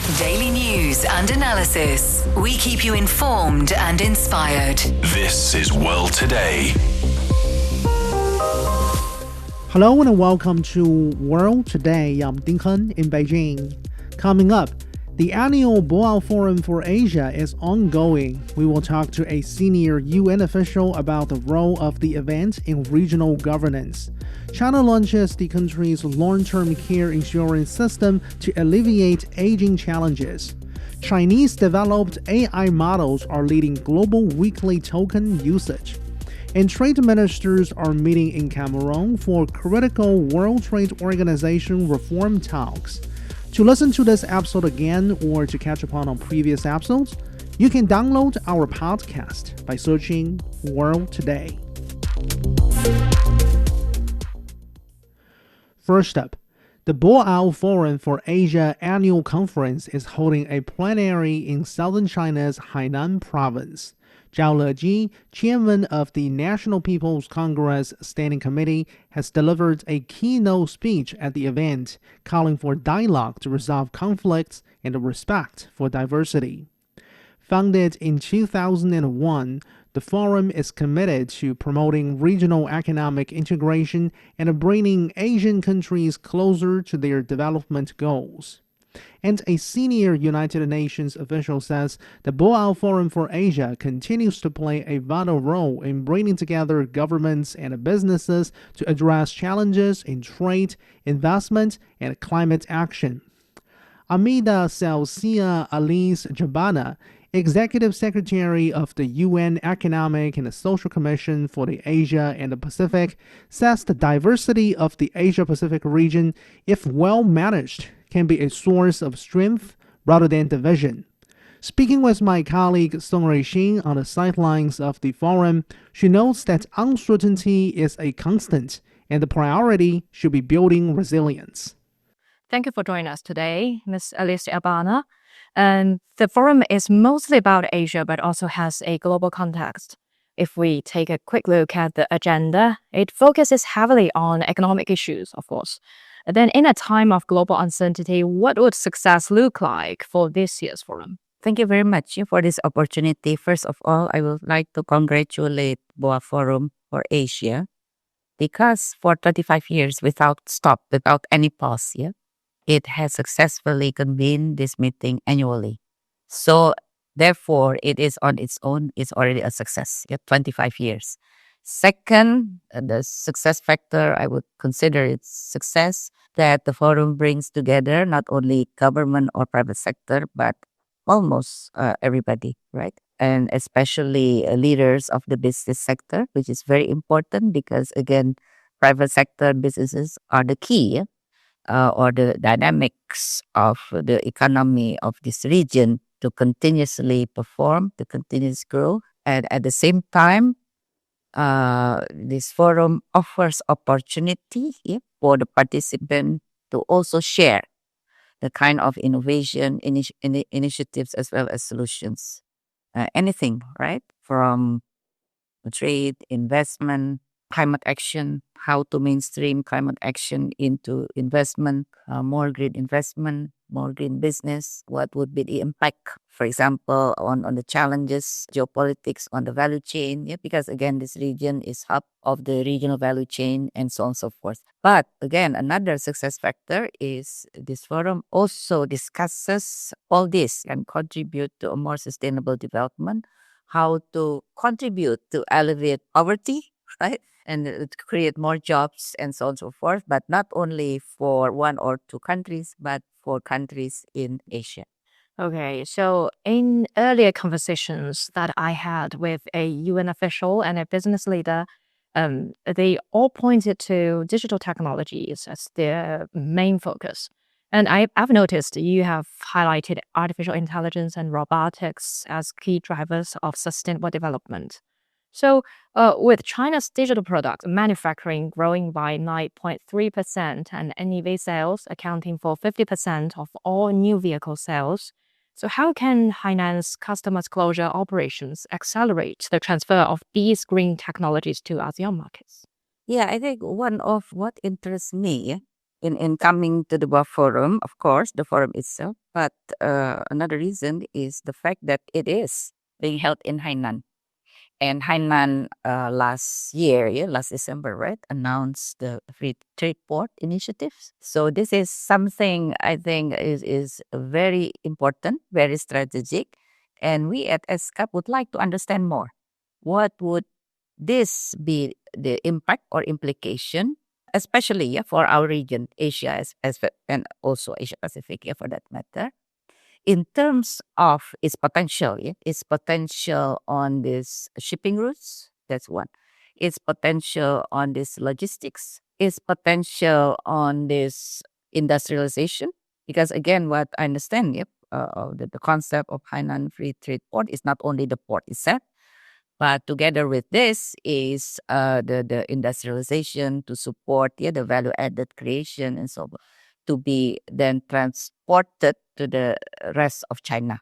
Daily news and analysis. We keep you informed and inspired. This is World Today. Hello and welcome to World Today. I'm Ding Hen in Beijing. Coming up, the annual Boao Forum for Asia is ongoing. We will talk to a senior UN official about the role of the event in regional governance. China launches the country's long-term care insurance system to alleviate aging challenges. Chinese-developed AI models are leading global weekly token usage. And trade ministers are meeting in Cameroon for critical World Trade Organization reform talks. To listen to this episode again or to catch up on previous episodes, you can download our podcast by searching World Today. First up, the Boao Forum for Asia annual conference is holding a plenary in southern China's Hainan province. Zhao Leji, chairman of the National People's Congress Standing Committee, has delivered a keynote speech at the event, calling for dialogue to resolve conflicts and respect for diversity. Founded in 2001, the forum is committed to promoting regional economic integration and bringing Asian countries closer to their development goals. And a senior United Nations official says the Boao Forum for Asia continues to play a vital role in bringing together governments and businesses to address challenges in trade, investment, and climate action. Armida Salsiah Alisjahbana, Executive Secretary of the UN Economic and Social Commission for the Asia and the Pacific, says the diversity of the Asia-Pacific region, if well managed, can be a source of strength rather than division. Speaking with my colleague Song Ruixin on the sidelines of the forum, she notes that uncertainty is a constant and the priority should be building resilience. Thank you for joining us today, Ms. Alisjahbana. And the forum is mostly about Asia, but also has a global context. If we take a quick look at the agenda, it focuses heavily on economic issues, of course. And then in a time of global uncertainty, what would success look like for this year's forum? Thank you very much for this opportunity. First of all, I would like to congratulate Boao Forum for Asia because for 25 years without any pause, it has successfully convened this meeting annually. So therefore, it is on its own, it's already a success, 25 years. Second, the success factor, I would consider its success that the forum brings together not only government or private sector, but almost everybody, right? And especially leaders of the business sector, which is very important because, again, private sector businesses are the key or the dynamics of the economy of this region to continuously perform, to continuously grow. And at the same time, this forum offers opportunity for the participant to also share the kind of innovation initiatives as well as solutions. Anything, right? From trade, investment, climate action, how to mainstream climate action into investment, more green investment, more green business, what would be the impact, for example, on the challenges, geopolitics on the value chain, because again, this region is hub of the regional value chain and so on and so forth. But again, another success factor is this forum also discusses all this and contribute to a more sustainable development, how to contribute to alleviate poverty, right? And to create more jobs and so on and so forth, but not only for one or two countries, but for countries in Asia. Okay, so in earlier conversations that I had with a UN official and a business leader, they all pointed to digital technologies as their main focus. And I've noticed you have highlighted artificial intelligence and robotics as key drivers of sustainable development. So with China's digital product manufacturing growing by 9.3% and NEV sales accounting for 50% of all new vehicle sales, so how can Hainan's customers closure operations accelerate the transfer of these green technologies to ASEAN markets? Yeah, I think one of what interests me in coming to the Boao Forum, of course, the forum itself, but another reason is the fact that it is being held in Hainan. And Hainan last year, last December, right, announced the Free Trade Port initiatives. So this is something I think is very important, very strategic. And we at ESCAP would like to understand more. What would this be the impact or implication, especially for our region, Asia and also Asia Pacific, for that matter, in terms of its potential on this shipping routes, that's one. Its potential on this logistics, its potential on this industrialization. Because again, what I understand, the concept of Hainan Free Trade Port is not only the port itself, but together with this is the industrialization to support the value added creation and so on, to be then transported to the rest of China,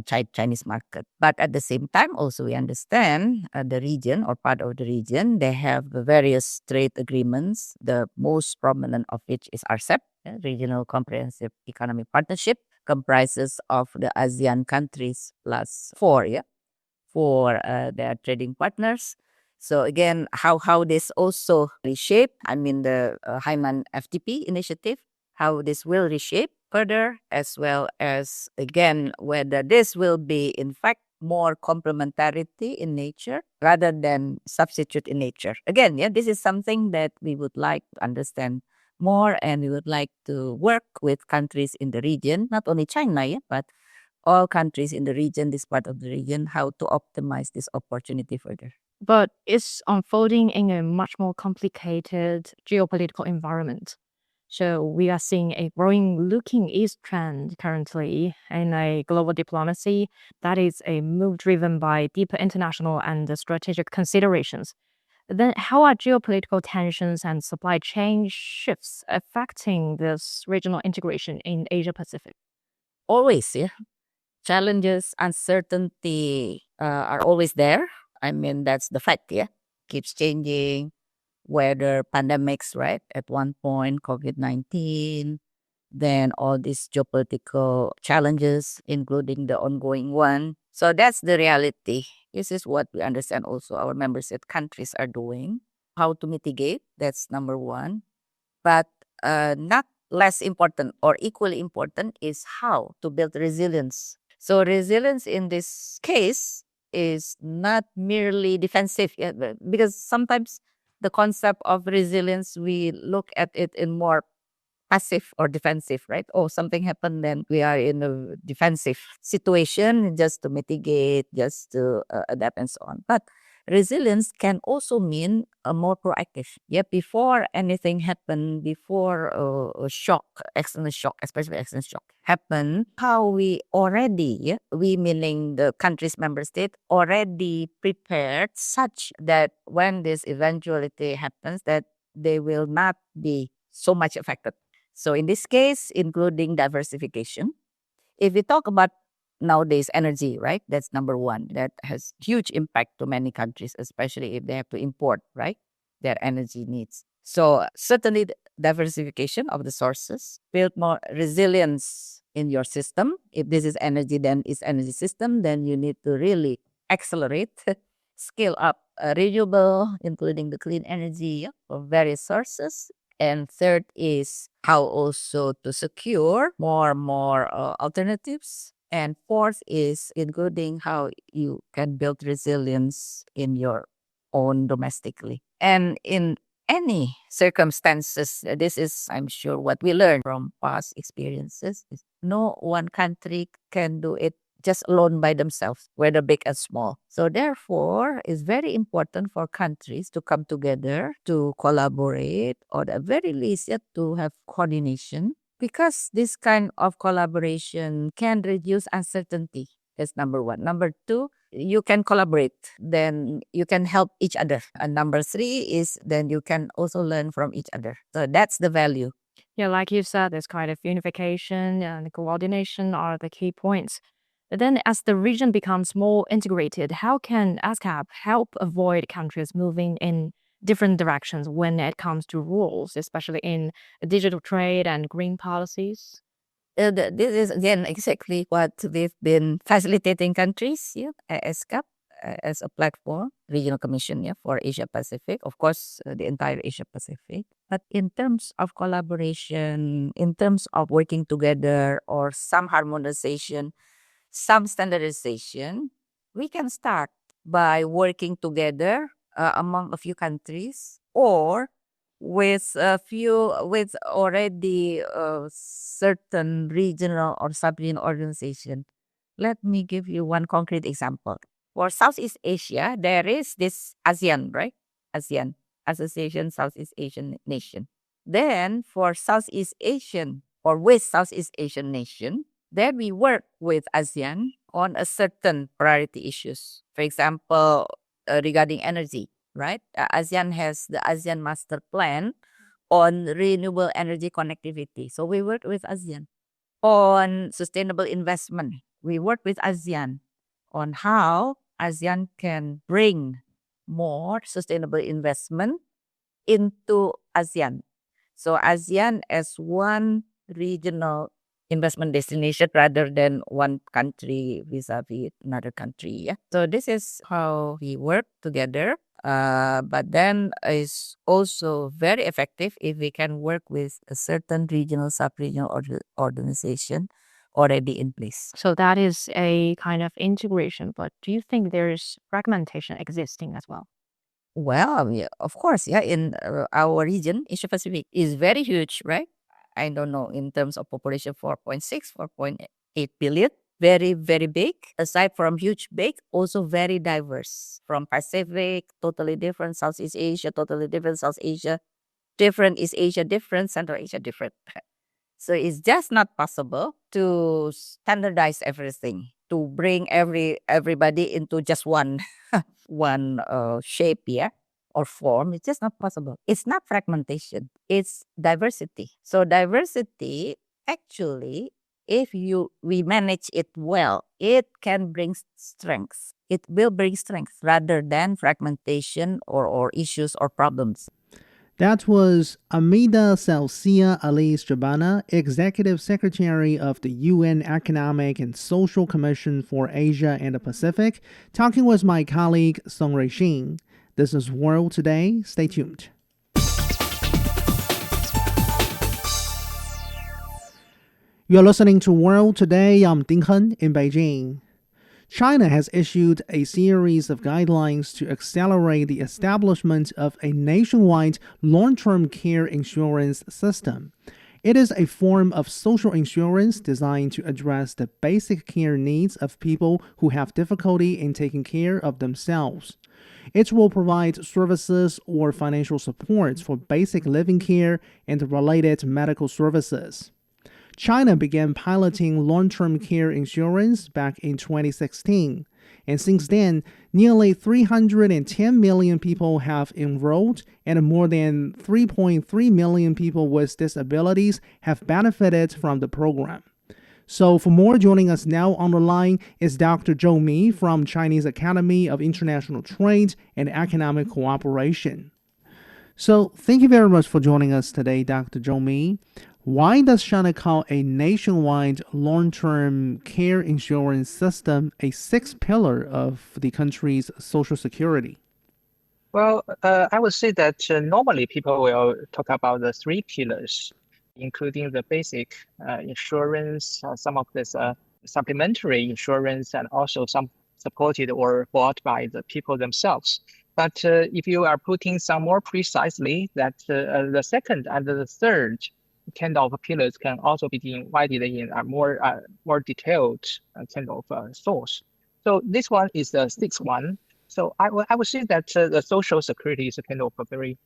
Chinese market. But at the same time, also we understand the region or part of the region, they have various trade agreements, the most prominent of which is RCEP, Regional Comprehensive Economic Partnership, comprises of the ASEAN countries plus four, for their trading partners. So again, how this also reshape, the Hainan FTP initiative, how this will reshape further, as well as, again, whether this will be, in fact, more complementarity in nature rather than substitute in nature. Again, this is something that we would like to understand more, and we would like to work with countries in the region, not only China, but all countries in the region, this part of the region, how to optimize this opportunity further. But it's unfolding in a much more complicated geopolitical environment. So we are seeing a growing looking east trend currently in a global diplomacy that is a move driven by deeper international and strategic considerations. Then how are geopolitical tensions and supply chain shifts affecting this regional integration in Asia Pacific? Always, challenges, uncertainty are always there. That's the fact, keeps changing. Whether pandemics, right? At one point, COVID-19, then all these geopolitical challenges, including the ongoing one. So that's the reality. This is what we understand also our member state countries are doing. How to mitigate, that's number one. But not less important or equally important is how to build resilience. So resilience in this case is not merely defensive, because sometimes the concept of resilience, we look at it in more passive or defensive, right? Oh, something happened, then we are in a defensive situation just to mitigate, just to adapt and so on. But resilience can also mean a more proactive. Before anything happened, before a shock, external shock, especially external shock happen, how we already, we meaning the country's member state, already prepared such that when this eventuality happens, that they will not be so much affected. So in this case, including diversification. If we talk about nowadays energy, right? That's number one. That has huge impact to many countries, especially if they have to import, right, their energy needs. So certainly the diversification of the sources, build more resilience in your system. If this is energy, then it's energy system, then you need to really accelerate, scale up renewable, including the clean energy of various sources. And third is how also to secure more alternatives. And fourth is including how you can build resilience in your own domestically. And in any circumstances, this is, I'm sure, what we learned from past experiences. Is no one country can do it just alone by themselves, whether big and small. So therefore, it's very important for countries to come together, to collaborate, or at the very least, to have coordination, because this kind of collaboration can reduce uncertainty. That's number one. Number two, you can collaborate, then you can help each other. And number three is then you can also learn from each other. So that's the value. Yeah, like you said, this kind of unification and coordination are the key points. But then as the region becomes more integrated, how can ASCAP help avoid countries moving in different directions when it comes to rules, especially in digital trade and green policies? This is again exactly what we've been facilitating countries, as CAP, as a platform, regional commission, for Asia Pacific, of course, the entire Asia Pacific. But in terms of collaboration, in terms of working together or some harmonization, some standardization, we can start by working together among a few countries, or with already certain regional or sub-regional organization. Let me give you one concrete example. For Southeast Asia, there is this ASEAN, right? ASEAN, Association Southeast Asian Nation. Then for Southeast Asian or with Southeast Asian nation, then we work with ASEAN on a certain priority issues. For example, regarding energy, right? ASEAN has the ASEAN Master Plan on renewable energy connectivity. So we work with ASEAN on sustainable investment. We work with ASEAN on how ASEAN can bring more sustainable investment into ASEAN. So ASEAN as one regional investment destination rather than one country vis-a-vis another country. Yeah. So this is how we work together. But then it's also very effective if we can work with a certain regional, sub-regional organization already in place. So that is a kind of integration, but do you think there's fragmentation existing as well? Well, yeah, of course, in our region, Asia Pacific is very huge, right? I don't know, in terms of population, 4.6, 4.8 billion. Very, very big. Aside from huge, big, also very diverse. From Pacific, totally different. Southeast Asia, totally different. South Asia, different. East Asia, different. Central Asia, different. So it's just not possible to standardize everything, to bring everybody into just one one shape, or form. It's just not possible. It's not fragmentation. It's diversity. So diversity, actually, if we manage it well, it can bring strength. It will bring strength rather than fragmentation or issues or problems. That was Armida Salsiah Alisjahbana, Executive Secretary of the UN Economic and Social Commission for Asia and the Pacific, talking with my colleague Song Ruixing. This is World Today. Stay tuned. You're listening to World Today. I'm Ding Hen in Beijing. China has issued a series of guidelines to accelerate the establishment of a nationwide long-term care insurance system. It is a form of social insurance designed to address the basic care needs of people who have difficulty in taking care of themselves. It will provide services or financial support for basic living care and related medical services. China began piloting long-term care insurance back in 2016, and since then, nearly 310 million people have enrolled, and more than 3.3 million people with disabilities have benefited from the program. So for more, joining us now on the line is Dr. Zhou Mi from Chinese Academy of International Trade and Economic Cooperation. So thank you very much for joining us today, Dr. Zhou Mi. Why does China call a nationwide long-term care insurance system a sixth pillar of the country's social security? Well, I would say that normally people will talk about the three pillars, including the basic insurance, some of this supplementary insurance, and also some supported or bought by the people themselves. But if you are putting some more precisely, that the second and the third kind of pillars can also be divided in a more detailed kind of source. So this one is the sixth one. So I would say that the social security is a kind of a very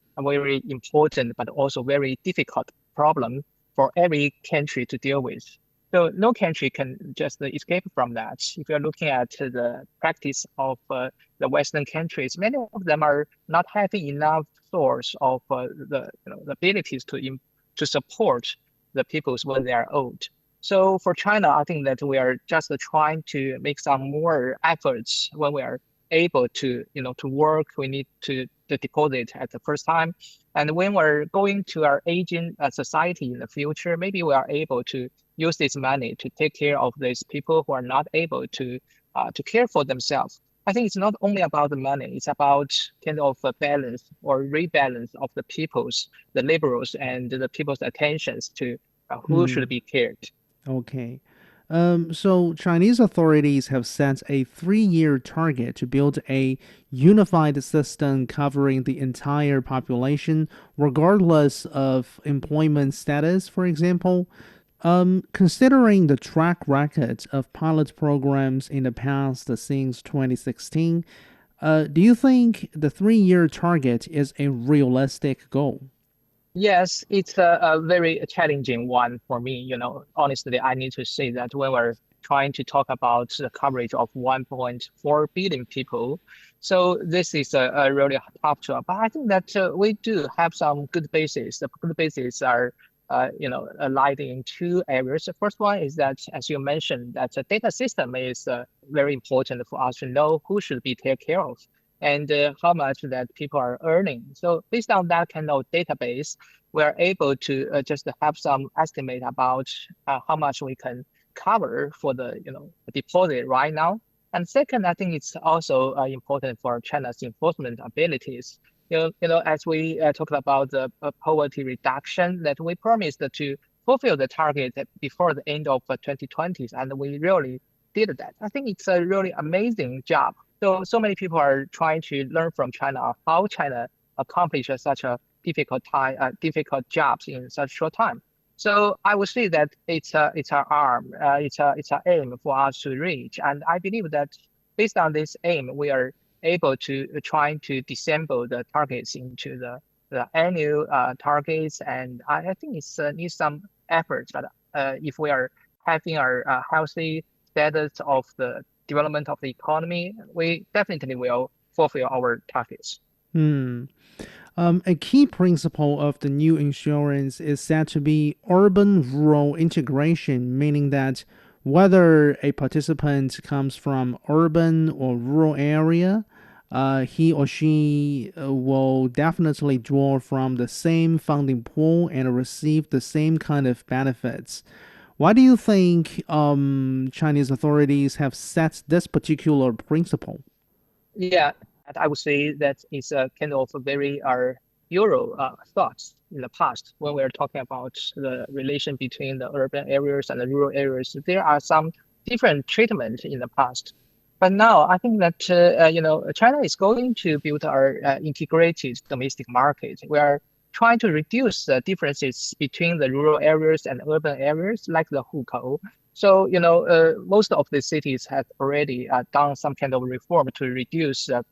important but also very difficult problem for every country to deal with. So no country can just escape from that. If you're looking at the practice of the Western countries, many of them are not having enough source of the abilities to support the peoples when they are old. So for China, I think that we are just trying to make some more efforts when we are able to work. We need to the deposit at the first time. And when we're going to our aging society in the future, maybe we are able to use this money to take care of these people who are not able to care for themselves. I think it's not only about the money, it's about kind of a balance or rebalance of the liberals and the people's attentions to who should be cared. Okay. So Chinese authorities have set a 3-year target to build a unified system covering the entire population, regardless of employment status, for example. Considering the track record of pilot programs in the past since 2016, do you think the 3-year target is a realistic goal? Yes, it's a very challenging one for me. Honestly, I need to say that when we're trying to talk about the coverage of 1.4 billion people, so this is a really tough job. But I think that we do have some good bases. The good bases are, lied in two areas. The first one is that, as you mentioned, that the data system is very important for us to know who should be taken care of and how much that people are earning. So based on that kind of database, we are able to just have some estimate about how much we can cover for the deposit right now. And second, I think it's also important for China's enforcement abilities. As we talked about the poverty reduction, that we promised to fulfill the target before the end of 2020s, and we really did that. I think it's a really amazing job. So many people are trying to learn from China how China accomplished such a difficult jobs in such short time. So I would say that it's an aim for us to reach, and I believe that based on this aim, we are able to trying to dissemble the targets into the annual targets, and I think it's needs some efforts. But if we are having our healthy status of the development of the economy, we definitely will fulfill our targets. A key principle of the new insurance is said to be urban-rural integration, meaning that whether a participant comes from urban or rural area, he or she will definitely draw from the same funding pool and receive the same kind of benefits. Why do you think Chinese authorities have set this particular principle? Yeah, I would say that it's a kind of a very Euro thoughts in the past when we are talking about the relation between the urban areas and the rural areas. There are some different treatment in the past. But now I think that China is going to build our integrated domestic market. We are trying to reduce the differences between the rural areas and urban areas, like the hukou. So most of the cities have already done some kind of reform to reduce the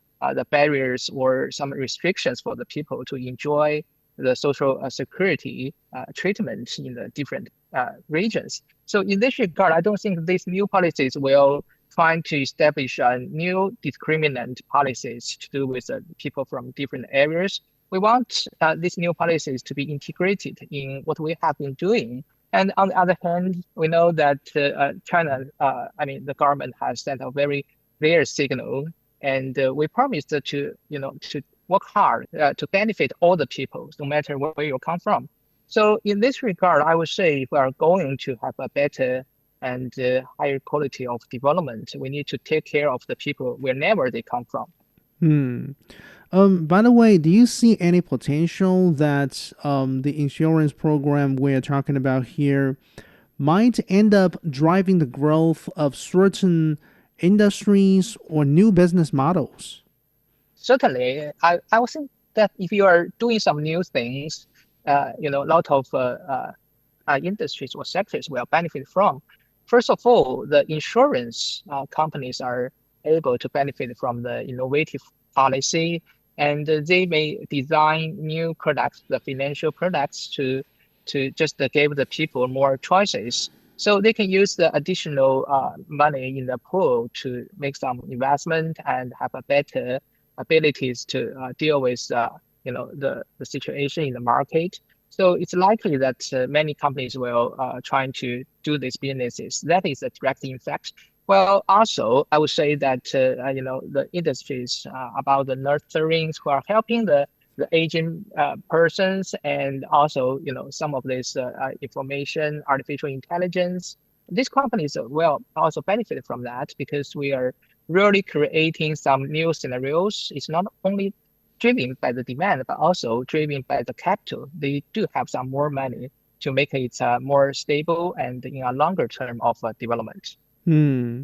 barriers or some restrictions for the people to enjoy the social security treatment in the different regions. So in this regard, I don't think these new policies will trying to establish new discriminant policies to do with people from different areas. We want these new policies to be integrated in what we have been doing. And on the other hand, we know that China, the government has sent a very clear signal, and we promised to work hard to benefit all the people, no matter where you come from. So in this regard, I would say if we are going to have a better and higher quality of development, we need to take care of the people wherever they come from. By the way, do you see any potential that the insurance program we're talking about here might end up driving the growth of certain industries or new business models? Certainly, I would think that if you are doing some new things, a lot of industries or sectors will benefit from. First of all, the insurance companies are able to benefit from the innovative policy, and they may design new products, the financial products, to just give the people more choices. So they can use the additional money in the pool to make some investment and have a better abilities to deal with the situation in the market. So it's likely that many companies will try to do these businesses. That is a direct effect. Well, also, I would say that the industries about the nurturings who are helping the aging persons, and also some of this information, artificial intelligence. These companies will also benefit from that because we are really creating some new scenarios. It's not only driven by the demand, but also driven by the capital. They do have some more money to make it more stable and in a longer term of development. Hmm.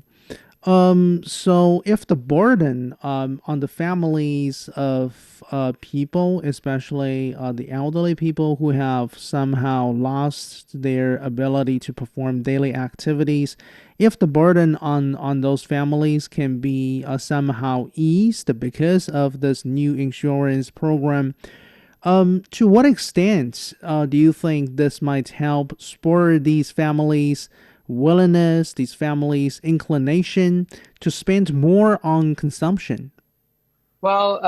So if the burden on the families of people, especially the elderly people who have somehow lost their ability to perform daily activities, if the burden on those families can be somehow eased because of this new insurance program, to what extent do you think this might help spur these families' willingness, these families' inclination to spend more on consumption? Well,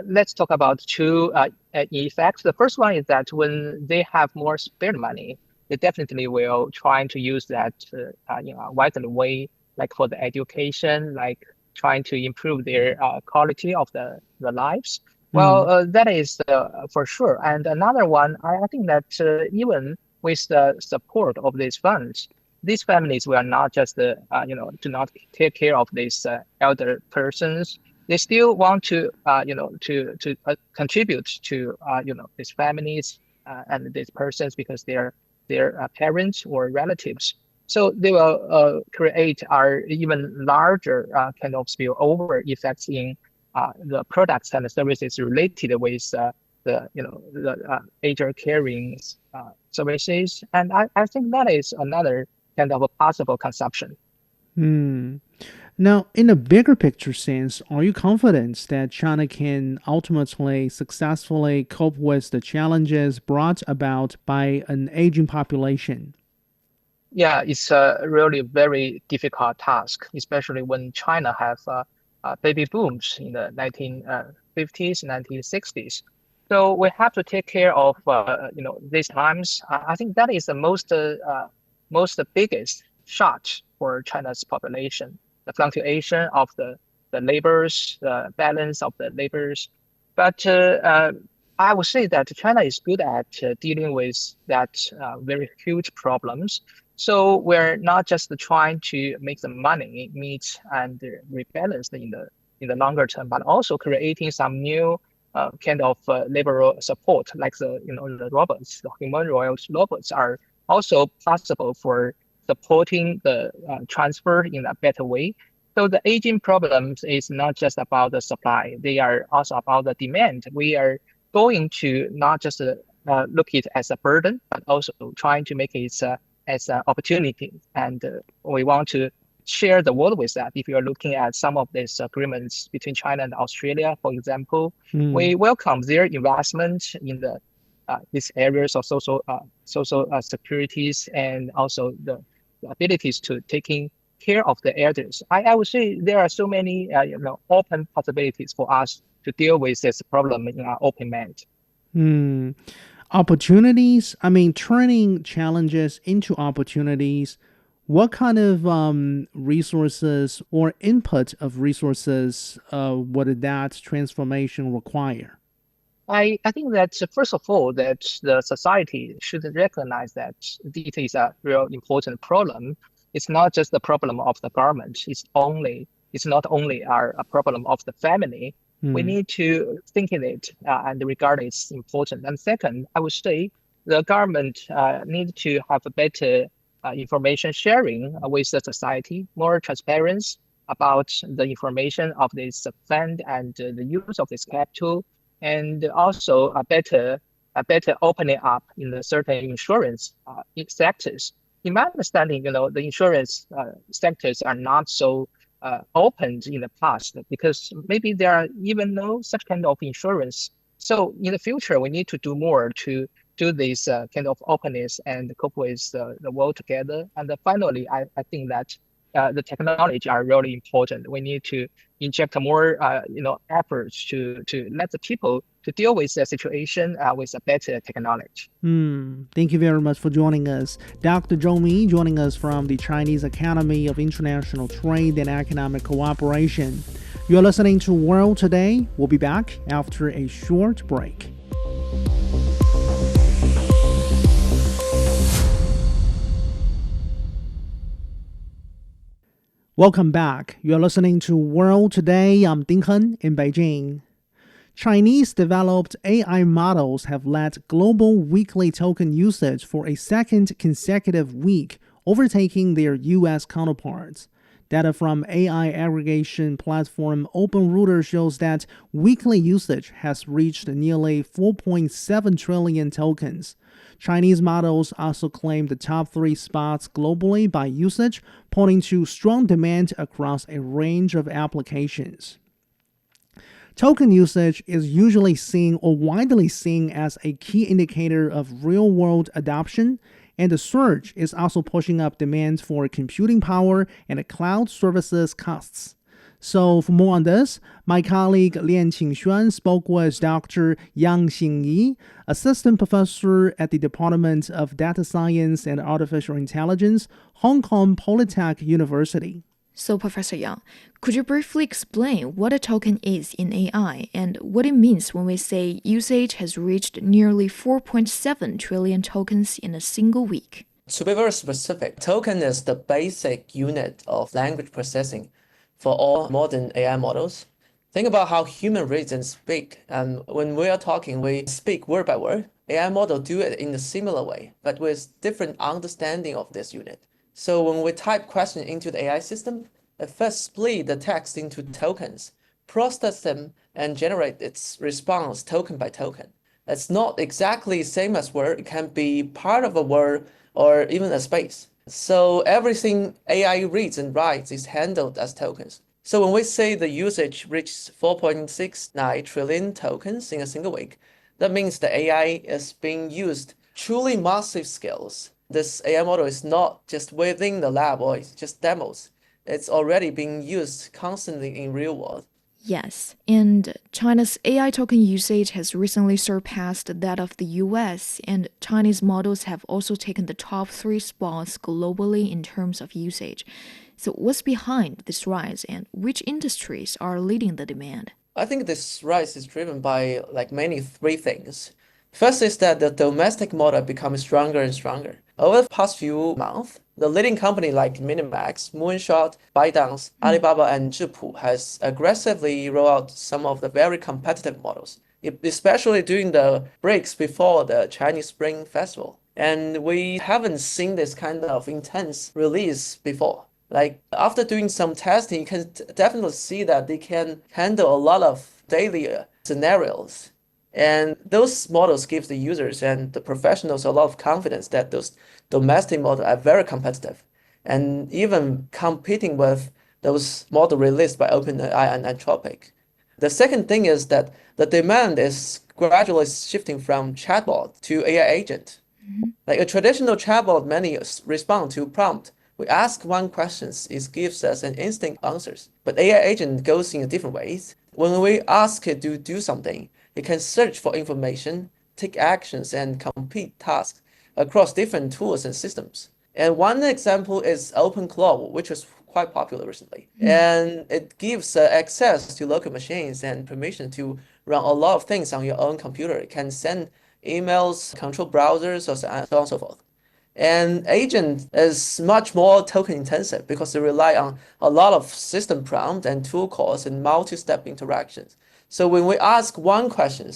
let's talk about two effects. The first one is that when they have more spare money, they definitely will try to use that wisely way, like for the education, like trying to improve their quality of the lives. Well, Mm, that is for sure. And another one, I think that even with the support of these funds, these families will not just do not take care of these elder persons. They still want to contribute to these families and these persons because they're their parents or relatives. So they will create our even larger kind of spillover effects in the products and the services related with the aged caring services. And I think that is another kind of a possible consumption. hmm. Now, in a bigger picture sense, are you confident that China can ultimately successfully cope with the challenges brought about by an aging population? Yeah, it's a really very difficult task, especially when China have baby booms in the 1950s, 1960s. So we have to take care of these times. I think that is the most biggest shock for China's population, the fluctuation of the labors, the balance of the labors. But I would say that China is good at dealing with that very huge problems. So we're not just trying to make the money meet and rebalance in the longer term, but also creating some new kind of liberal support, like the robots, the humanoid robots are also possible for supporting the transfer in a better way. So the aging problems is not just about the supply; they are also about the demand. We are going to not just look it as a burden, but also trying to make it as an opportunity. And we want to share the world with that. If you're looking at some of these agreements between China and Australia, for example, Hmm. we welcome their investment in these areas of social securities and also the abilities to taking care of the elders. I would say there are so many open possibilities for us to deal with this problem in our open mind. Hmm. Opportunities, I mean, turning challenges into opportunities. What kind of resources or input of resources would that transformation require? I think that first of all, that the society should recognize that this is a real important problem. It's not just the problem of the government. It's not only a problem of the family. We Hmm. need to think in it and regard it as important. And second, I would say the government need to have a better information sharing with the society, more transparency about the information of this fund and the use of this capital, and also a better opening up in the certain insurance sectors. In my understanding, the insurance sectors are not so opened in the past because maybe there are even no such kind of insurance. So in the future, we need to do more to do this kind of openness and cope with the world together. And finally, I think that the technology are really important. We need to inject more, efforts to let the people to deal with the situation with a better technology. Thank you very much for joining us. Dr. Zhou Mi joining us from the Chinese Academy of International Trade and Economic Cooperation. You're listening to World Today. We'll be back after a short break. Welcome back. You're listening to World Today. I'm Ding Hen in Beijing. Chinese-developed AI models have led global weekly token usage for a second consecutive week, overtaking their U.S. counterparts. Data from AI aggregation platform OpenRouter shows that weekly usage has reached nearly 4.7 trillion tokens. Chinese models also claim the top 3 spots globally by usage, pointing to strong demand across a range of applications. Token usage is usually seen or widely seen as a key indicator of real-world adoption, and the surge is also pushing up demand for computing power and cloud services costs. So for more on this, my colleague Lian Qingxuan spoke with Dr. Yang Xingyi, Assistant Professor at the Department of Data Science and Artificial Intelligence, Hong Kong Polytech University. So, Professor Yang, could you briefly explain what a token is in AI and what it means when we say usage has reached nearly 4.7 trillion tokens in a single week? To be very specific, token is the basic unit of language processing for all modern AI models. Think about how human reads and speak. And when we are talking, we speak word by word. AI model do it in a similar way, but with different understanding of this unit. So when we type question into the AI system, it first split the text into tokens, process them, and generate its response token by token. It's not exactly the same as word. It can be part of a word or even a space. So everything AI reads and writes is handled as tokens. So when we say the usage reached 4.69 trillion tokens in a single week, that means the AI is being used truly massive scales. This AI model is not just within the lab or it's just demos. It's already being used constantly in real world. Yes, and China's AI token usage has recently surpassed that of the US, and Chinese models have also taken the top 3 spots globally in terms of usage. So what's behind this rise and which industries are leading the demand? I think this rise is driven by many 3 things. First is that the domestic model becomes stronger and stronger. Over the past few months, the leading company like Minimax, Moonshot, ByteDance, Alibaba, and Zhipu has aggressively rolled out some of the very competitive models, especially during the breaks before the Chinese Spring Festival. And we haven't seen this kind of intense release before. After doing some testing, you can definitely see that they can handle a lot of daily scenarios. And those models give the users and the professionals a lot of confidence that those domestic models are very competitive and even competing with those models released by OpenAI and Anthropic. The second thing is that the demand is gradually shifting from chatbot to AI agent. Like a traditional chatbot, many respond to prompt. We ask one question, it gives us an instant answers. But AI agent goes in a different ways. When we ask it to do something, it can search for information, take actions, and complete tasks across different tools and systems. And one example is OpenClaw, which is quite popular recently. And it gives access to local machines and permission to run a lot of things on your own computer. It can send emails, control browsers, or so on and so forth. And agent is much more token intensive because they rely on a lot of system prompt and tool calls and multi-step interactions. So when we ask one question,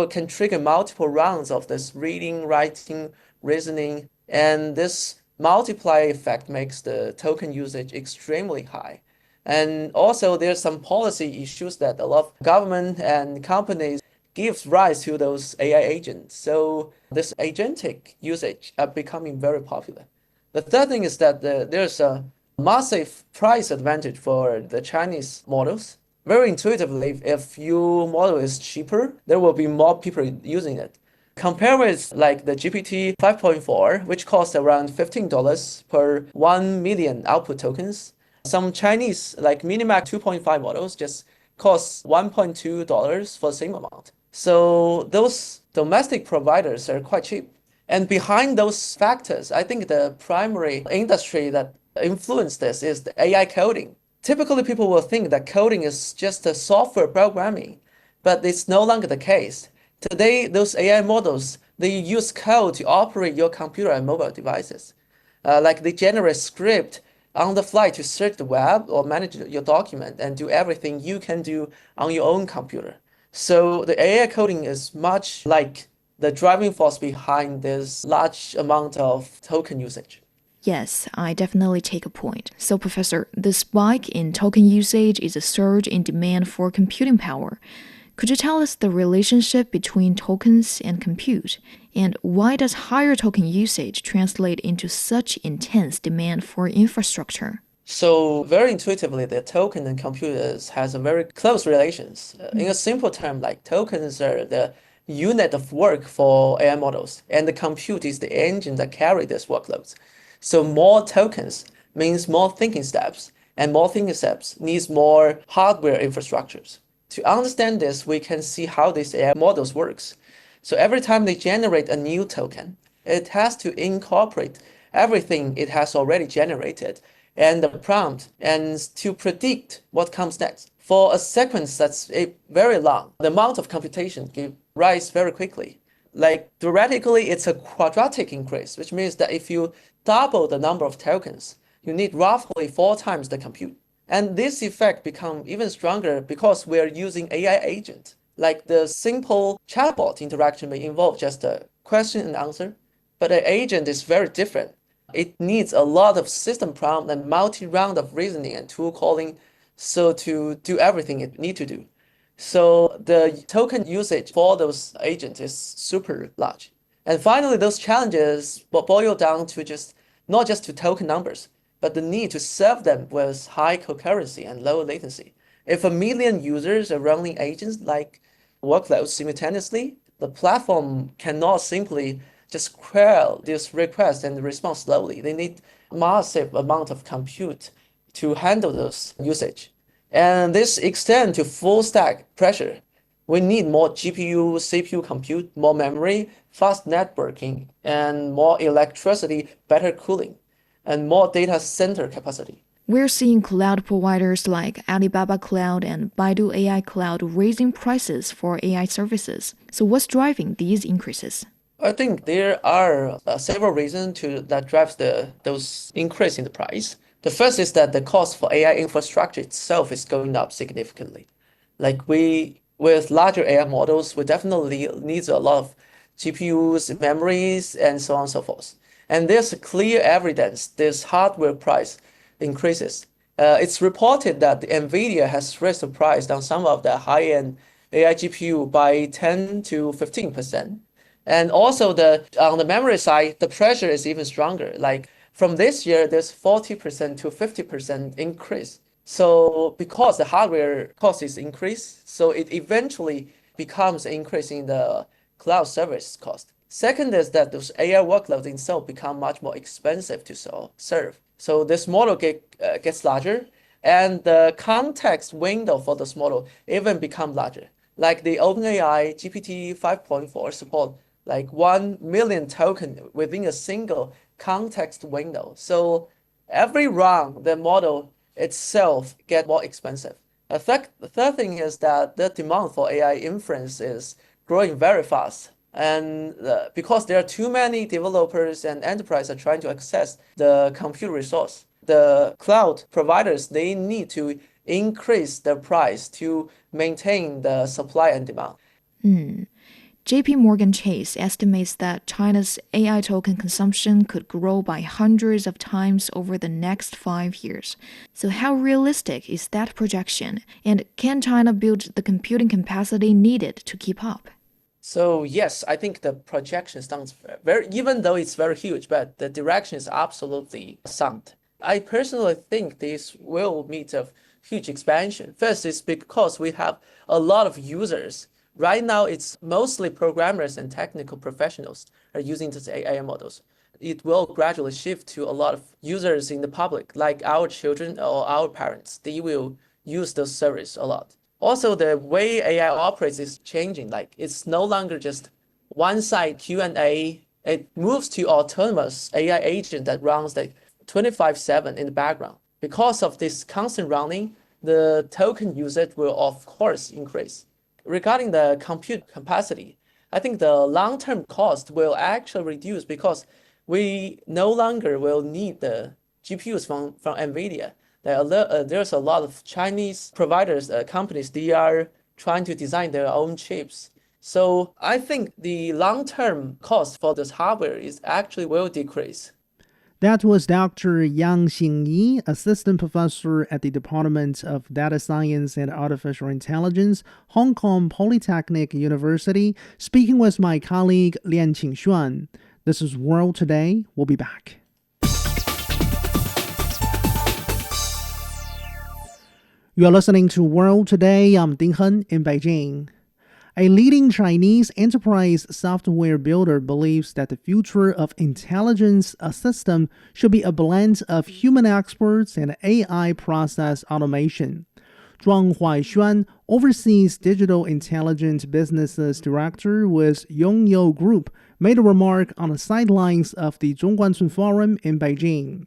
can trigger multiple rounds of this reading, writing, reasoning, and this multiplier effect makes the token usage extremely high. And also there's some policy issues that a lot of government and companies gives rise to those AI agents. So this agentic usage are becoming very popular. The third thing is that there's a massive price advantage for the Chinese models. Very intuitively, if your model is cheaper, there will be more people using it. Compare with like the GPT 5.4, which costs around $15 per 1 million output tokens. Some Chinese like Minimax 2.5 models just cost $1.2 for the same amount. So those domestic providers are quite cheap. And behind those factors, I think the primary industry that influenced this is the AI coding. Typically, people will think that coding is just a software programming, but it's no longer the case. Today, those AI models, they use code to operate your computer and mobile devices. Like they generate script on the fly to search the web or manage your document and do everything you can do on your own computer. So the AI coding is much like the driving force behind this large amount of token usage. Yes, I definitely take a point. So, Professor, the spike in token usage is a surge in demand for computing power. Could you tell us the relationship between tokens and compute? And why does higher token usage translate into such intense demand for infrastructure? So very intuitively, the token and computers has a very close relations. In a simple term, like tokens are the unit of work for AI models, and the compute is the engine that carry these workloads. So more tokens means more thinking steps, and more thinking steps needs more hardware infrastructures. To understand this, we can see how these AI models works. So every time they generate a new token, it has to incorporate everything it has already generated and the prompt and to predict what comes next. For a sequence that's very long, the amount of computation can rise very quickly. Like theoretically, it's a quadratic increase, which means that if you double the number of tokens, you need roughly 4 times the compute. And this effect becomes even stronger because we're using AI agent. Like the simple chatbot interaction may involve just a question and answer, but an agent is very different. It needs a lot of system prompt and multi-round of reasoning and tool calling so to do everything it need to do. So the token usage for those agents is super large. And finally, those challenges boil down to not just to token numbers, but the need to serve them with high concurrency and low latency. If 1 million users are running agents like workloads simultaneously, the platform cannot simply just query this request and respond slowly. They need massive amount of compute to handle this usage. And this extends to full stack pressure. We need more GPU, CPU compute, more memory, fast networking, and more electricity, better cooling, and more data center capacity. We're seeing cloud providers like Alibaba Cloud and Baidu AI Cloud raising prices for AI services. So what's driving these increases? I think there are several reasons that drives those increase in the price. The first is that the cost for AI infrastructure itself is going up significantly. Like with larger AI models, we definitely need a lot of GPUs, memories, and so on and so forth. And there's clear evidence this hardware price increases. It's reported that the NVIDIA has raised the price on some of the high-end AI GPU by 10 to 15%. And also on the memory side, the pressure is even stronger. Like from this year, there's 40% to 50% increase. So because the hardware cost is increased, so it eventually becomes an increase in the cloud service cost. Second is that those AI workloads itself become much more expensive to serve. So this model gets larger, and the context window for this model even become larger. Like the OpenAI GPT 5.4 support like 1 million token within a single context window. So every round, the model itself get more expensive. The third thing is that the demand for AI inference is growing very fast. And because there are too many developers and enterprises are trying to access the compute resource, the cloud providers, they need to increase their price to maintain the supply and demand. JP Morgan Chase estimates that China's AI token consumption could grow by hundreds of times over the next 5 years. So how realistic is that projection? And can China build the computing capacity needed to keep up? So yes, I think the projection sounds very, even though it's very huge, but the direction is absolutely sound. I personally think this will meet a huge expansion. First is because we have a lot of users Right now, it's mostly programmers and technical professionals are using these AI models. It will gradually shift to a lot of users in the public, like our children or our parents. They will use those services a lot. Also, the way AI operates is changing. Like it's no longer just one-side Q&A. It moves to autonomous AI agent that runs like 24/7 in the background. Because of this constant running, the token usage will of course increase. Regarding the compute capacity, I think the long-term cost will actually reduce because we no longer will need the GPUs from NVIDIA. There's a lot of Chinese providers, companies, they are trying to design their own chips. So I think the long-term cost for this hardware is actually will decrease. That was Dr. Yang Xingyi, Assistant Professor at the Department of Data Science and Artificial Intelligence, Hong Kong Polytechnic University, speaking with my colleague Lian Qingxuan. This is World Today. We'll be back. You are listening to World Today. I'm Ding Hen in Beijing. A leading Chinese enterprise software builder believes that the future of intelligence system should be a blend of human experts and AI process automation. Zhuang Huaixuan, overseas digital intelligence businesses director with Yongyou Group, made a remark on the sidelines of the Boao Forum in Beijing.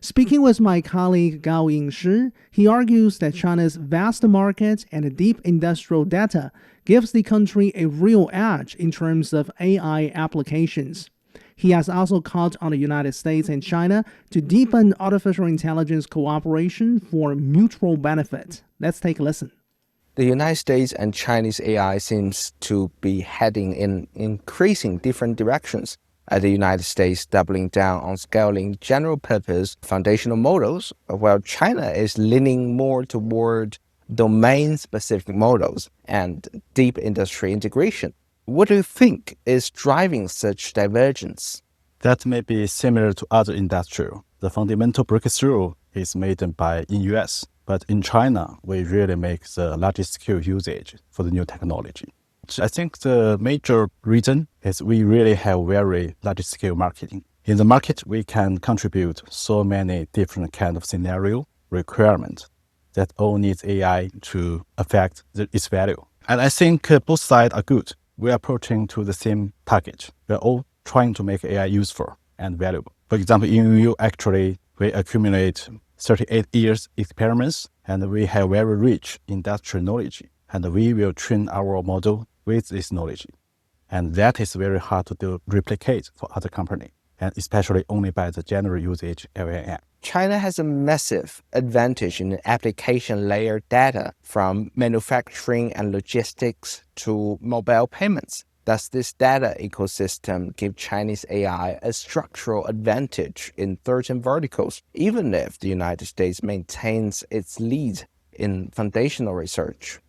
Speaking with my colleague Gao Yingshi, he argues that China's vast market and deep industrial data gives the country a real edge in terms of AI applications. He has also called on the United States and China to deepen artificial intelligence cooperation for mutual benefit. Let's take a listen. The United States and Chinese AI seems to be heading in increasing different directions. The United States doubling down on scaling general-purpose foundational models, while China is leaning more toward domain-specific models and deep industry integration. What do you think is driving such divergence? That may be similar to other industries. The fundamental breakthrough is made in US, but in China, we really make the largest scale usage for the new technology. I think the major reason is we really have very large-scale marketing. In the market, we can contribute so many different kind of scenario requirements that all needs AI to affect its value. And I think both sides are good. We are approaching to the same target. We are all trying to make AI useful and valuable. For example, in EU, actually, we accumulate 38 years experiments, and we have very rich industrial knowledge. And we will train our model with this knowledge. And that is very hard to replicate for other companies, and especially only by the general usage LLM. China has a massive advantage in application layer data, from manufacturing and logistics to mobile payments. Does this data ecosystem give Chinese AI a structural advantage in certain verticals, even if the United States maintains its lead in foundational research?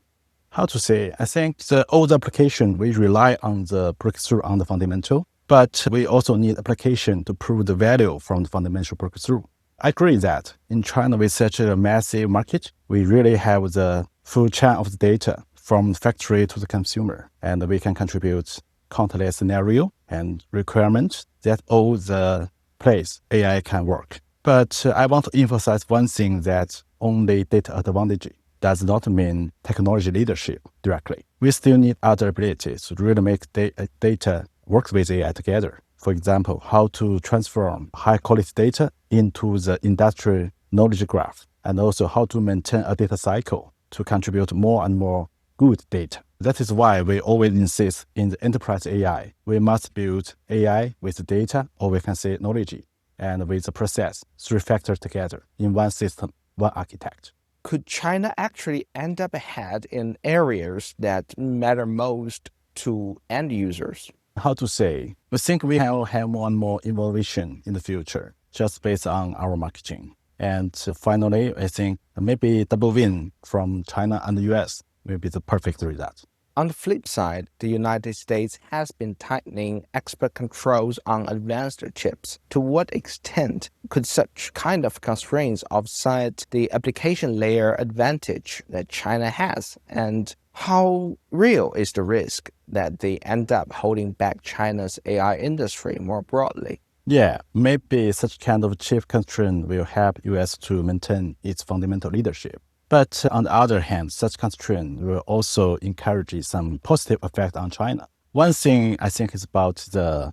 How to say? I think the old application, we rely on the breakthrough on the fundamental, but we also need application to prove the value from the fundamental breakthrough. I agree that in China, with such a massive market, we really have the full chain of the data from factory to the consumer, and we can contribute countless scenario and requirements that all the place AI can work. But I want to emphasize one thing, that only data advantage does not mean technology leadership directly. We still need other abilities to really make data work with AI together. For example, how to transform high-quality data into the industrial knowledge graph, and also how to maintain a data cycle to contribute more and more good data. That is why we always insist in the enterprise AI, we must build AI with data, or we can say knowledge, and with the process, three factors together in one system, one architect. Could China actually end up ahead in areas that matter most to end users? How to say? We think we will have more and more innovation in the future, just based on our marketing. And finally, I think maybe double win from China and the US will be the perfect result. On the flip side, the United States has been tightening export controls on advanced chips. To what extent could such kind of constraints offset the application layer advantage that China has? And How real is the risk that they end up holding back China's AI industry more broadly? Yeah, maybe such kind of chief constraint will help US to maintain its fundamental leadership. But on the other hand, such constraint will also encourage some positive effect on China. One thing I think is about the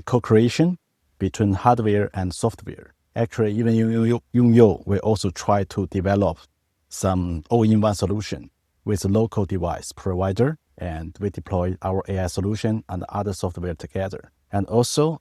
co-creation between hardware and software. Actually, even Yungyou will also try to develop some all-in-one solution with a local device provider, and we deploy our AI solution and other software together. And also,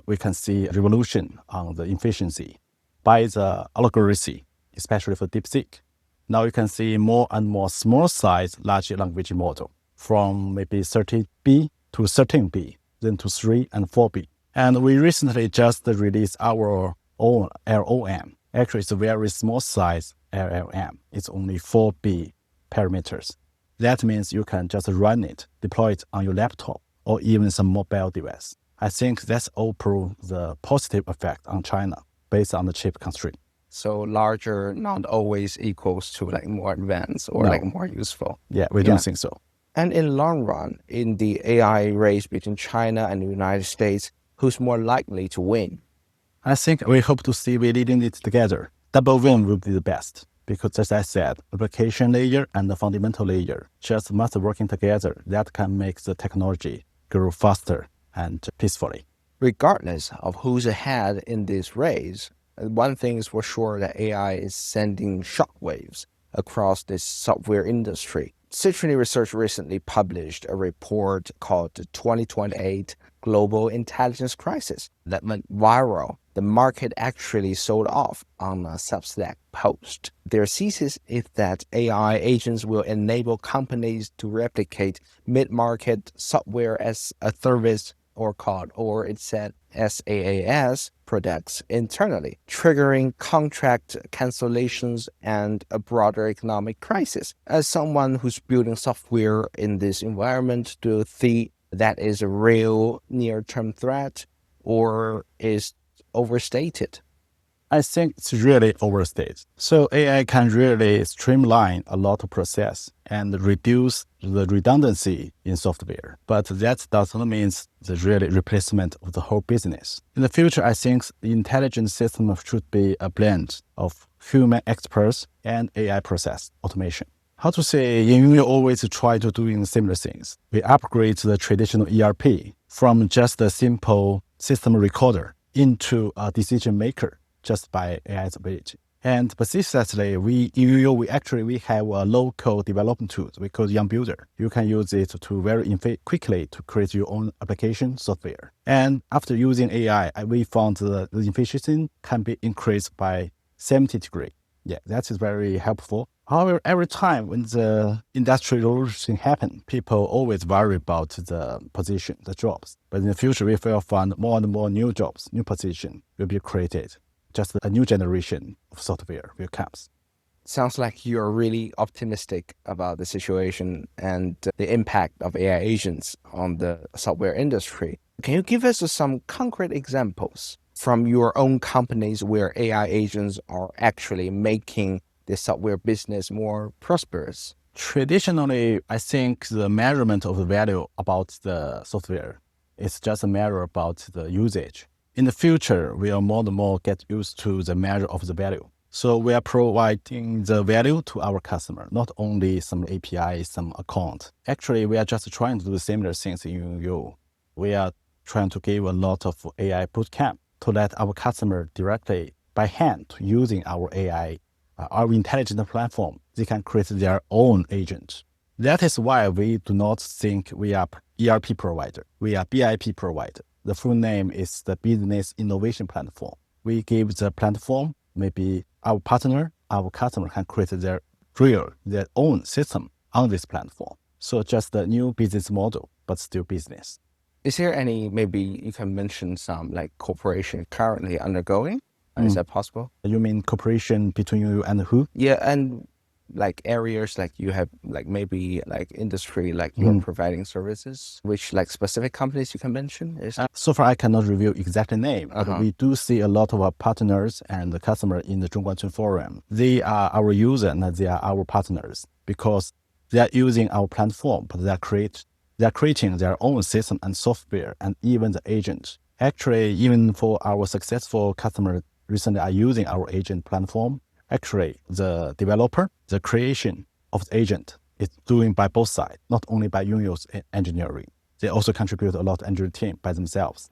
we can see a revolution on the efficiency by the algorithm, especially for DeepSeek. Now you can see more and more small size large language model from maybe 30B to 13B, then to 3 and 4B. And we recently just released our own LLM. Actually, it's a very small size LLM. It's only 4B parameters. That means you can just run it, deploy it on your laptop or even some mobile device. I think that's all prove the positive effect on China based on the chip constraint. So larger not always equals to like more advanced or like more useful. Yeah, we don't think so. And in long run, in the AI race between China and the United States, who's more likely to win? I think we hope to see we leading it together. Double win will be the best. Because as I said, application layer and the fundamental layer just must working together. That can make the technology grow faster and peacefully. Regardless of who's ahead in this race, one thing is for sure that AI is sending shockwaves across this software industry. Sichuan Research recently published a report called the 2028 Global Intelligence Crisis that went viral. The market actually sold off on a Substack post. Their thesis is that AI agents will enable companies to replicate mid-market software as a service or it said SaaS products internally, triggering contract cancellations and a broader economic crisis. As someone who's building software in this environment, do you think that is a real near-term threat or is overstated? I think it's really overstated. So AI can really streamline a lot of process and reduce the redundancy in software. But that doesn't mean the really replacement of the whole business. In the future, I think the intelligent system should be a blend of human experts and AI process automation. How to say, you always try to doing similar things. We upgrade the traditional ERP from just a simple system recorder into a decision maker just by AI's ability. And specifically, we have a local development tool we call Young Builder. You can use it to very quickly to create your own application software. And after using AI, we found the efficiency can be increased by 70 degrees. Yeah, that is very helpful. However, every time when the industrial revolution happens, people always worry about the position, the jobs. But in the future, we will find more and more new jobs, new positions will be created. Just a new generation of software will come. Sounds like you're really optimistic about the situation and the impact of AI agents on the software industry. Can you give us some concrete examples from your own companies where AI agents are actually making the software business more prosperous? Traditionally, I think the measurement of the value about the software is just a matter about the usage. In the future, we will more and more get used to the measure of the value. So we are providing the value to our customer, not only some API, some account. Actually, we are just trying to do similar things in Yungyou. We are trying to give a lot of AI bootcamp to let our customer directly by hand using our AI, our intelligent platform. They can create their own agent. That is why we do not think we are ERP provider. We are BIP provider. The full name is the Business Innovation Platform. We give the platform, maybe our partner, our customer can create their own system on this platform. So just a new business model, but still business. Is there any, maybe you can mention some like cooperation currently undergoing? Is that possible? You mean cooperation between you and who? Yeah, and like areas like you have like maybe like industry like you're providing services, which like specific companies you can mention? So far I cannot reveal exact name, but we do see a lot of our partners and the customer in the Boao Forum. They are our user and they are our partners because They are using our platform, but they are creating their own system and software and even the agent. Actually, even for our successful customers recently are using our agent platform. Actually, the developer, the creation of the agent is doing by both sides, not only by Yungyou's engineering. They also contribute a lot to engineering team by themselves.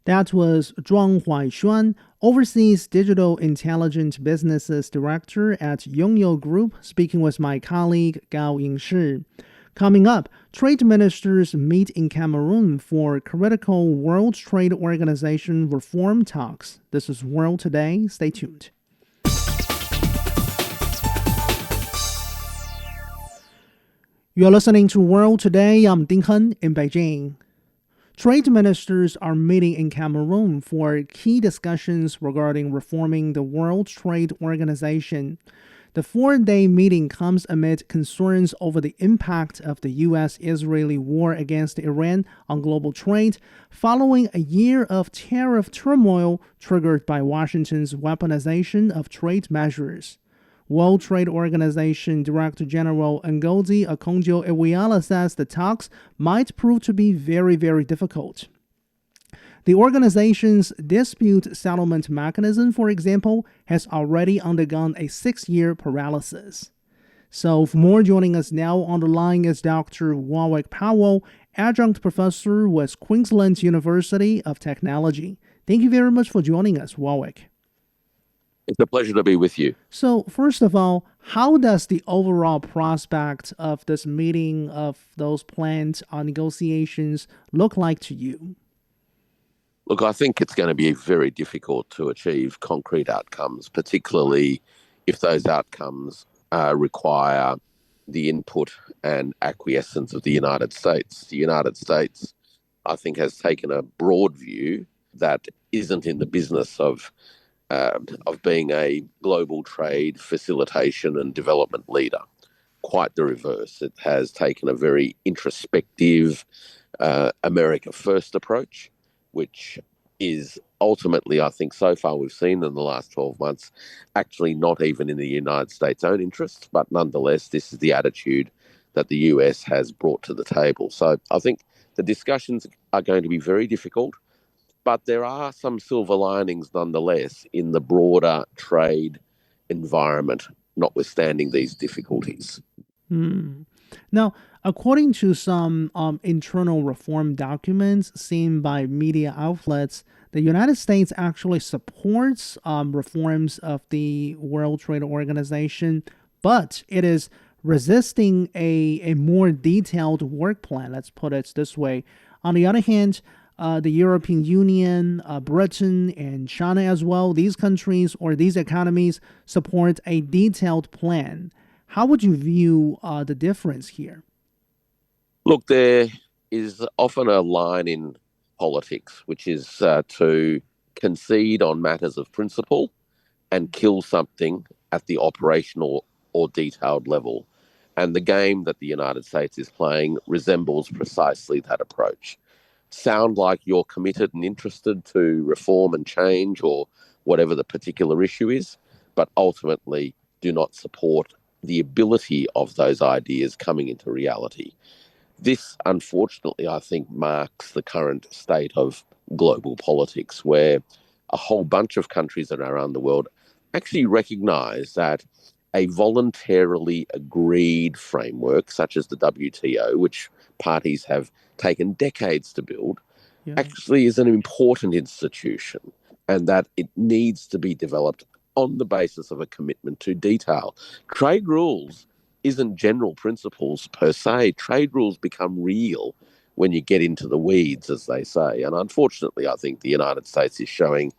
That was Zhuang Huaixuan, Overseas Digital Intelligent Businesses Director at Yongyou Group, speaking with my colleague Gao Yingshi. Coming up, trade ministers meet in Cameroon for critical World Trade Organization reform talks. This is World Today. Stay tuned. You're listening to World Today. I'm Ding Hen in Beijing. Trade ministers are meeting in Cameroon for key discussions regarding reforming the World Trade Organization. The 4-day meeting comes amid concerns over the impact of the U.S.-Israeli war against Iran on global trade, following a year of tariff turmoil triggered by Washington's weaponization of trade measures. World Trade Organization Director General Ngozi Okonjo-Iweala says the talks might prove to be very, very difficult. The organization's dispute settlement mechanism, for example, has already undergone a 6-year paralysis. So for more, joining us now on the line is Dr. Warwick Powell, adjunct professor with Queensland University of Technology. Thank you very much for joining us, Warwick. It's a pleasure to be with you. So first of all, how does the overall prospect of this meeting of those planned negotiations look like to you? Look, I think it's going to be very difficult to achieve concrete outcomes, particularly if those outcomes require the input and acquiescence of the United States. The United States, I think, has taken a broad view that isn't in the business of being a global trade facilitation and development leader. Quite the reverse. It has taken a very introspective America First approach, which is ultimately, I think, so far we've seen in the last 12 months, actually not even in the United States' own interests, but nonetheless, this is the attitude that the US has brought to the table. So I think the discussions are going to be very difficult, but there are some silver linings nonetheless in the broader trade environment, notwithstanding these difficulties. Now, according to some internal reform documents seen by media outlets, the United States actually supports reforms of the World Trade Organization, but it is resisting a more detailed work plan, let's put it this way. On the other hand, the European Union, Britain, and China as well, these countries or these economies support a detailed plan. How would you view the difference here? Look, there is often a line in politics, which is to concede on matters of principle and kill something at the operational or detailed level. And the game that the United States is playing resembles precisely that approach. Sound like you're committed and interested to reform and change or whatever the particular issue is, but ultimately do not support the ability of those ideas coming into reality. This, unfortunately, I think marks the current state of global politics, where a whole bunch of countries around the world actually recognize that a voluntarily agreed framework, such as the WTO, which parties have taken decades to build, actually is an important institution, and that it needs to be developed on the basis of a commitment to detail. Trade rules isn't general principles per se. Trade rules become real when you get into the weeds, as they say. And unfortunately, I think the United States is showing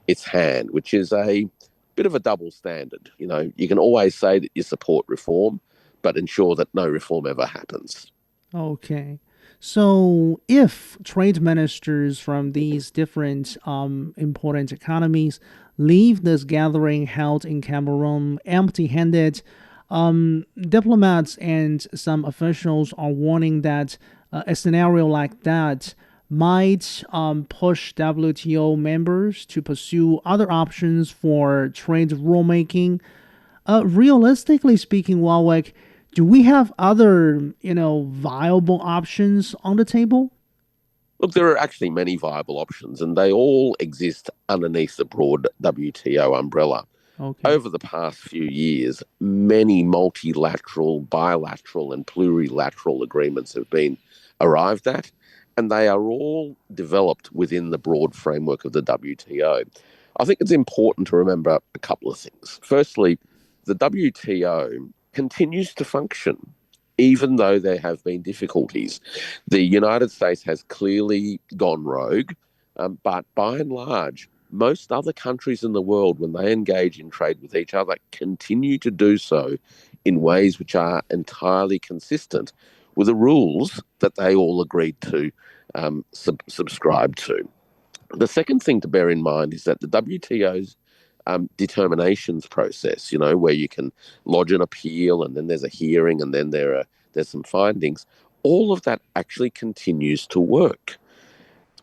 its hand, which is a bit of a double standard. You know, you can always say that you support reform, but ensure that no reform ever happens. Okay. So if trade ministers from these different important economies leave this gathering held in Cameroon empty-handed, diplomats and some officials are warning that a scenario like that might push WTO members to pursue other options for trade rulemaking. Realistically speaking, Warwick, Do we have other, viable options on the table? Look, there are actually many viable options, and they all exist underneath the broad WTO umbrella. Okay. Over the past few years, many multilateral, bilateral, and plurilateral agreements have been arrived at, and they are all developed within the broad framework of the WTO. I think it's important to remember a couple of things. Firstly, the WTO continues to function, even though there have been difficulties. The United States has clearly gone rogue, but by and large, most other countries in the world, when they engage in trade with each other, continue to do so in ways which are entirely consistent with the rules that they all agreed to subscribe to. The second thing to bear in mind is that the WTO's determinations process, where you can lodge an appeal and then there's a hearing and then there's some findings, all of that actually continues to work.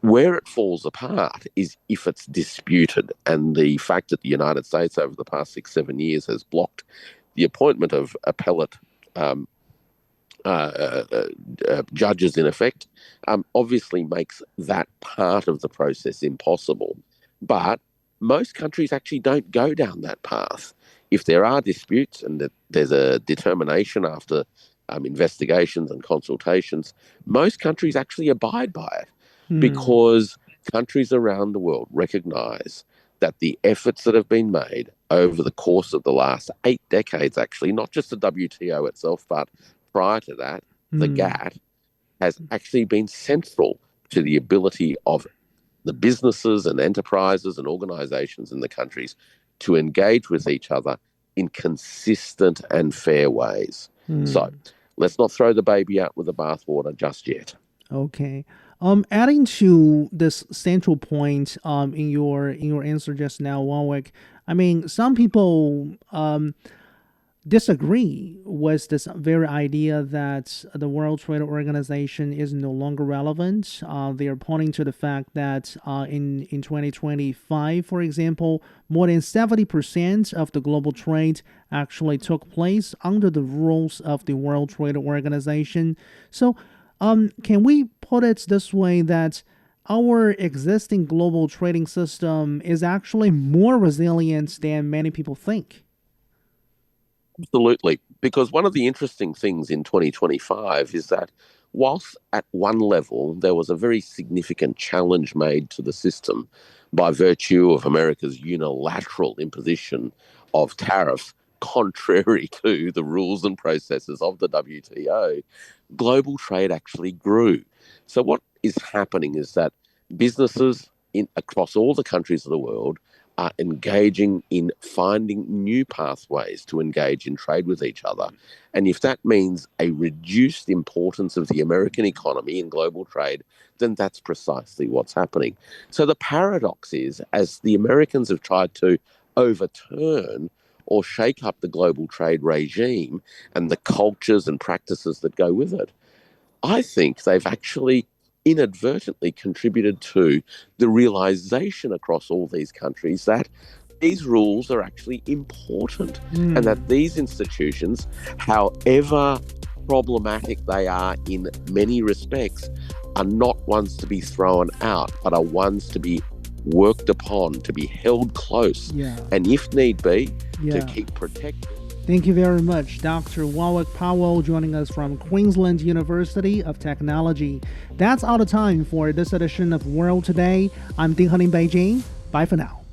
Where it falls apart is if it's disputed, and the fact that the United States over the past 6-7 years has blocked the appointment of appellate judges, in effect, obviously makes that part of the process impossible. But most countries actually don't go down that path. If there are disputes and that there's a determination after investigations and consultations, most countries actually abide by it because countries around the world recognize that the efforts that have been made over the course of the last 8 decades, actually, not just the WTO itself, but prior to that, the GATT, has actually been central to the ability of the businesses and enterprises and organizations in the countries to engage with each other in consistent and fair ways. So let's not throw the baby out with the bathwater just yet. Okay. Adding to this central point in your answer just now, Warwick, I mean, some people disagree with this very idea that the World Trade Organization is no longer relevant. They are pointing to the fact that in 2025, for example, more than 70% of the global trade actually took place under the rules of the World Trade Organization. So can we put it this way, that our existing global trading system is actually more resilient than many people think? Absolutely, because one of the interesting things in 2025 is that whilst at one level there was a very significant challenge made to the system by virtue of America's unilateral imposition of tariffs contrary to the rules and processes of the WTO, global trade actually grew. So what is happening is that businesses across all the countries of the world are engaging in finding new pathways to engage in trade with each other. And if that means a reduced importance of the American economy in global trade, then that's precisely what's happening. So the paradox is, as the Americans have tried to overturn or shake up the global trade regime and the cultures and practices that go with it, I think they've actually inadvertently contributed to the realization across all these countries that these rules are actually important and that these institutions, however problematic they are in many respects, are not ones to be thrown out, but are ones to be worked upon, to be held close, and if need be, to keep protected. Thank you very much, Dr. Warwick Powell, joining us from Queensland University of Technology. That's all the time for this edition of World Today. I'm Ding Han in Beijing. Bye for now.